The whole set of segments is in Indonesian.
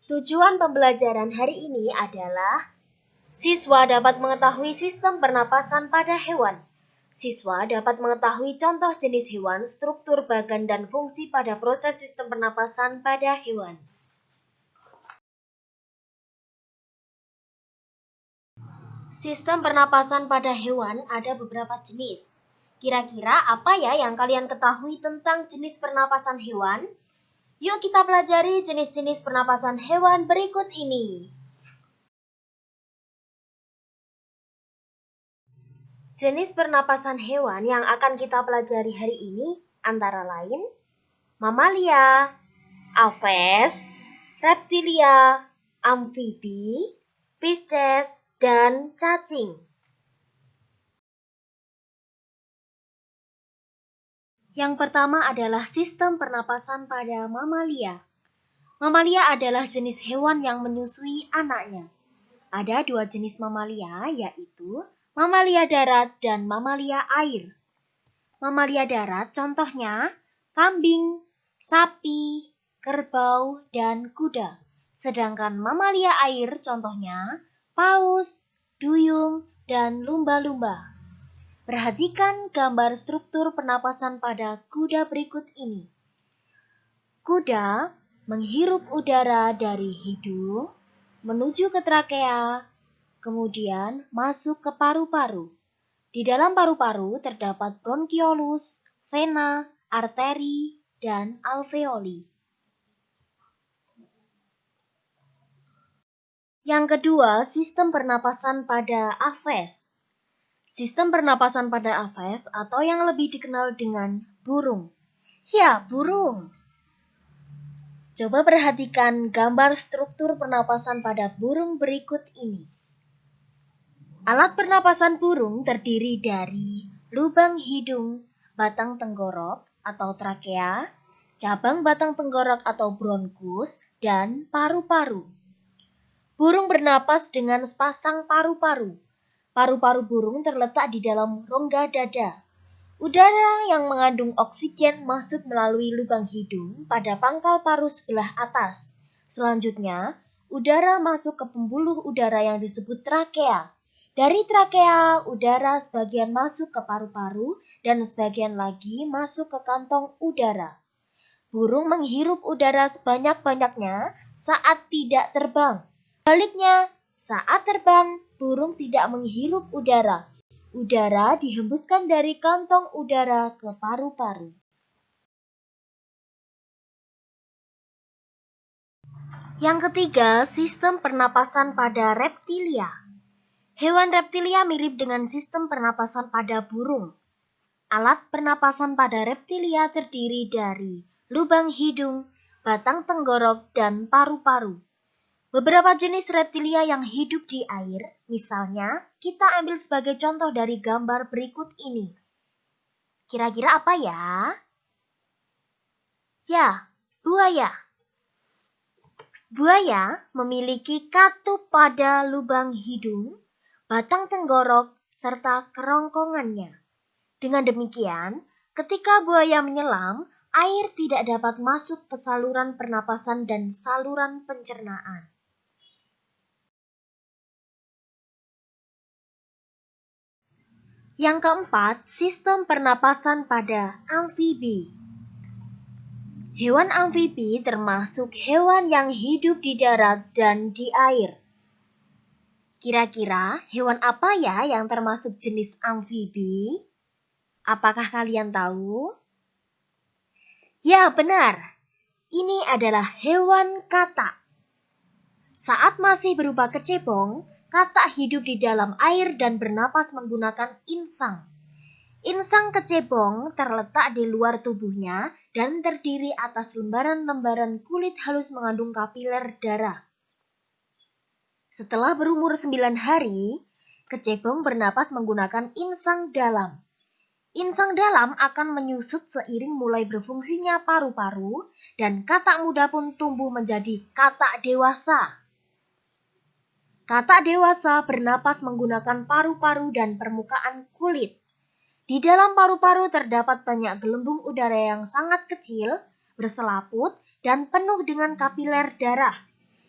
Tujuan pembelajaran hari ini adalah siswa dapat mengetahui sistem pernapasan pada hewan. Siswa dapat mengetahui contoh jenis hewan, struktur bagan, dan fungsi pada proses sistem pernapasan pada hewan. Sistem pernapasan pada hewan ada beberapa jenis. Kira-kira apa ya yang kalian ketahui tentang jenis pernapasan hewan? Yuk kita pelajari jenis-jenis pernapasan hewan berikut ini. Jenis pernapasan hewan yang akan kita pelajari hari ini antara lain mamalia, aves, reptilia, amfibi, pisces, dan cacing. Yang pertama adalah sistem pernapasan pada mamalia. Mamalia adalah jenis hewan yang menyusui anaknya. Ada dua jenis mamalia, yaitu mamalia darat dan mamalia air. Mamalia darat contohnya kambing, sapi, kerbau, dan kuda. Sedangkan mamalia air contohnya paus, duyung, dan lumba-lumba. Perhatikan gambar struktur pernapasan pada kuda berikut ini. Kuda menghirup udara dari hidung menuju ke trakea, kemudian masuk ke paru-paru. Di dalam paru-paru terdapat bronkiolus, vena, arteri, dan alveoli. Yang kedua, sistem pernapasan pada aves. Sistem pernapasan pada aves atau yang lebih dikenal dengan burung. Ya, burung. Coba perhatikan gambar struktur pernapasan pada burung berikut ini. Alat pernapasan burung terdiri dari lubang hidung, batang tenggorok atau trakea, cabang batang tenggorok atau bronkus, dan paru-paru. Burung bernapas dengan sepasang paru-paru. Paru-paru burung terletak di dalam rongga dada. Udara yang mengandung oksigen masuk melalui lubang hidung pada pangkal paru sebelah atas. Selanjutnya, udara masuk ke pembuluh udara yang disebut trakea. Dari trakea, udara sebagian masuk ke paru-paru dan sebagian lagi masuk ke kantong udara. Burung menghirup udara sebanyak-banyaknya saat tidak terbang. Sebaliknya, saat terbang, burung tidak menghirup udara. Udara dihembuskan dari kantong udara ke paru-paru. Yang ketiga, sistem pernapasan pada reptilia. Hewan reptilia mirip dengan sistem pernapasan pada burung. Alat pernapasan pada reptilia terdiri dari lubang hidung, batang tenggorok, dan paru-paru. Beberapa jenis reptilia yang hidup di air, misalnya, kita ambil sebagai contoh dari gambar berikut ini. Kira-kira apa ya? Ya, buaya. Buaya memiliki katup pada lubang hidung, batang tenggorok, serta kerongkongannya. Dengan demikian, ketika buaya menyelam, air tidak dapat masuk ke saluran pernapasan dan saluran pencernaan. Yang keempat, sistem pernapasan pada amfibi. Hewan amfibi termasuk hewan yang hidup di darat dan di air. Kira-kira hewan apa ya yang termasuk jenis amfibi? Apakah kalian tahu? Ya, benar. Ini adalah hewan katak. Saat masih berupa kecebong, katak hidup di dalam air dan bernapas menggunakan insang. Insang kecebong terletak di luar tubuhnya dan terdiri atas lembaran-lembaran kulit halus mengandung kapiler darah. Setelah berumur 9 hari, kecebong bernapas menggunakan insang dalam. Insang dalam akan menyusut seiring mulai berfungsinya paru-paru dan katak muda pun tumbuh menjadi katak dewasa. Katak dewasa bernapas menggunakan paru-paru dan permukaan kulit. Di dalam paru-paru terdapat banyak gelembung udara yang sangat kecil, berselaput, dan penuh dengan kapiler darah.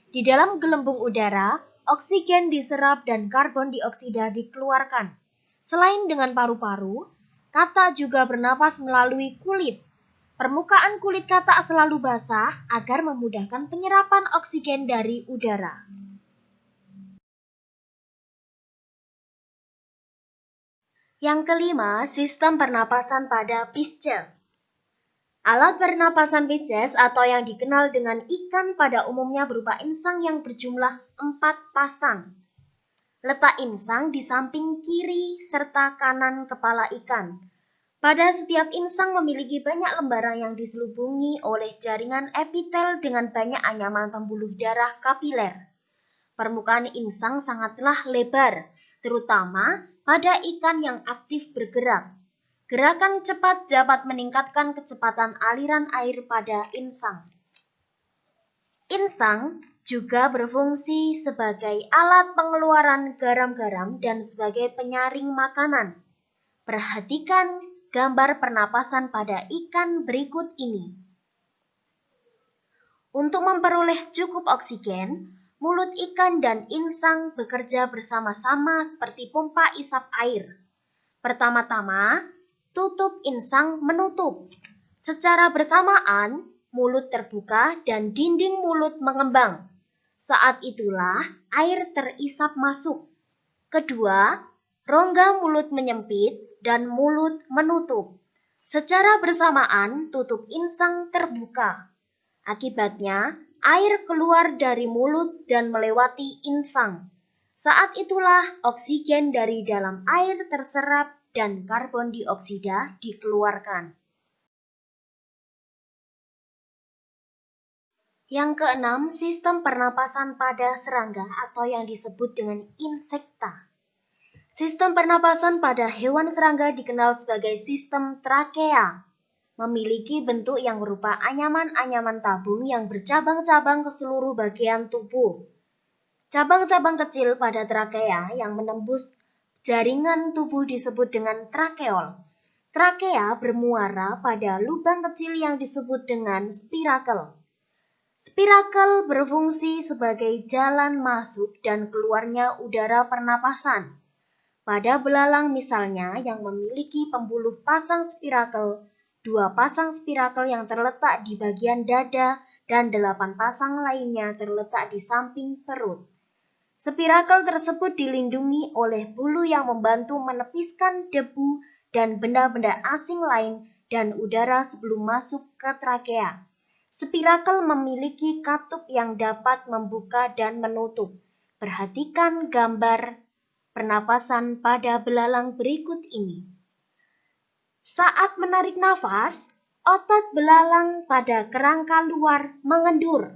Di dalam gelembung udara, oksigen diserap dan karbon dioksida dikeluarkan. Selain dengan paru-paru, katak juga bernapas melalui kulit. Permukaan kulit katak selalu basah agar memudahkan penyerapan oksigen dari udara. Yang kelima, sistem pernapasan pada Pisces. Alat pernapasan Pisces atau yang dikenal dengan ikan pada umumnya berupa insang yang berjumlah 4 pasang. Letak insang di samping kiri serta kanan kepala ikan. Pada setiap insang memiliki banyak lembaran yang diselubungi oleh jaringan epitel dengan banyak anyaman pembuluh darah kapiler. Permukaan insang sangatlah lebar, terutama pada ikan yang aktif bergerak. Gerakan cepat dapat meningkatkan kecepatan aliran air pada insang. Insang juga berfungsi sebagai alat pengeluaran garam-garam dan sebagai penyaring makanan. Perhatikan gambar pernapasan pada ikan berikut ini. Untuk memperoleh cukup oksigen, mulut ikan dan insang bekerja bersama-sama seperti pompa isap air. Pertama-tama, tutup insang menutup. Secara bersamaan, mulut terbuka dan dinding mulut mengembang. Saat itulah air terisap masuk. Kedua, rongga mulut menyempit dan mulut menutup. Secara bersamaan, tutup insang terbuka. Akibatnya, air keluar dari mulut dan melewati insang. Saat itulah oksigen dari dalam air terserap dan karbon dioksida dikeluarkan. Yang keenam, sistem pernapasan pada serangga atau yang disebut dengan insekta. Sistem pernapasan pada hewan serangga dikenal sebagai sistem trakea. Memiliki bentuk yang berupa anyaman-anyaman tabung yang bercabang-cabang ke seluruh bagian tubuh. Cabang-cabang kecil pada trakea yang menembus jaringan tubuh disebut dengan trakeol. Trakea bermuara pada lubang kecil yang disebut dengan spirakel. Spirakel berfungsi sebagai jalan masuk dan keluarnya udara pernapasan. Pada belalang misalnya yang memiliki pembuluh pasang spirakel, 2 pasang spirakel yang terletak di bagian dada dan 8 pasang lainnya terletak di samping perut. Spirakel tersebut dilindungi oleh bulu yang membantu menepiskan debu dan benda-benda asing lain dan udara sebelum masuk ke trakea. Spirakel memiliki katup yang dapat membuka dan menutup. Perhatikan gambar pernapasan pada belalang berikut ini. Saat menarik nafas, otot belalang pada kerangka luar mengendur.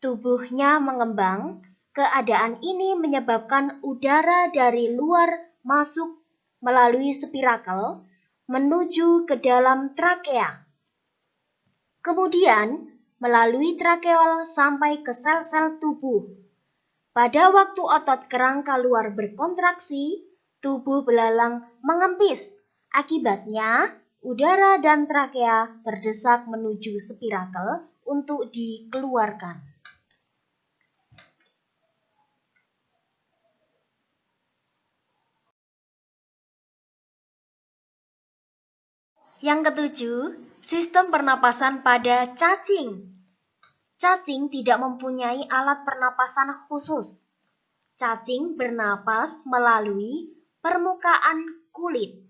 Tubuhnya mengembang. Keadaan ini menyebabkan udara dari luar masuk melalui spirakel menuju ke dalam trakea. Kemudian melalui trakeol sampai ke sel-sel tubuh. Pada waktu otot kerangka luar berkontraksi, tubuh belalang mengempis. Akibatnya, udara dan trakea terdesak menuju spirakel untuk dikeluarkan. Yang ketujuh, sistem pernapasan pada cacing. Cacing tidak mempunyai alat pernapasan khusus. Cacing bernapas melalui permukaan kulit.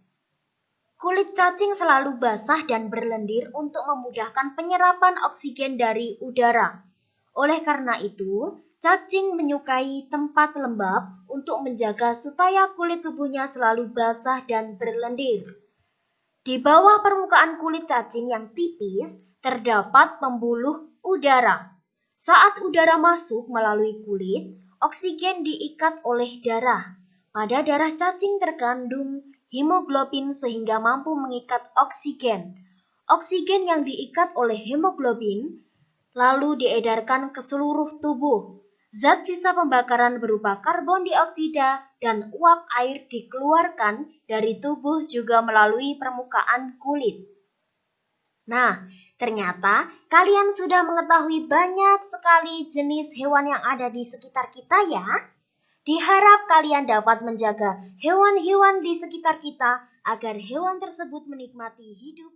Kulit cacing selalu basah dan berlendir untuk memudahkan penyerapan oksigen dari udara. Oleh karena itu, cacing menyukai tempat lembab untuk menjaga supaya kulit tubuhnya selalu basah dan berlendir. Di bawah permukaan kulit cacing yang tipis, terdapat pembuluh udara. Saat udara masuk melalui kulit, oksigen diikat oleh darah. Pada darah cacing terkandung hemoglobin sehingga mampu mengikat oksigen. Oksigen yang diikat oleh hemoglobin lalu diedarkan ke seluruh tubuh. Zat sisa pembakaran berupa karbon dioksida dan uap air dikeluarkan dari tubuh juga melalui permukaan kulit. Nah, ternyata kalian sudah mengetahui banyak sekali jenis hewan yang ada di sekitar kita ya. Diharap kalian dapat menjaga hewan-hewan di sekitar kita agar hewan tersebut menikmati hidup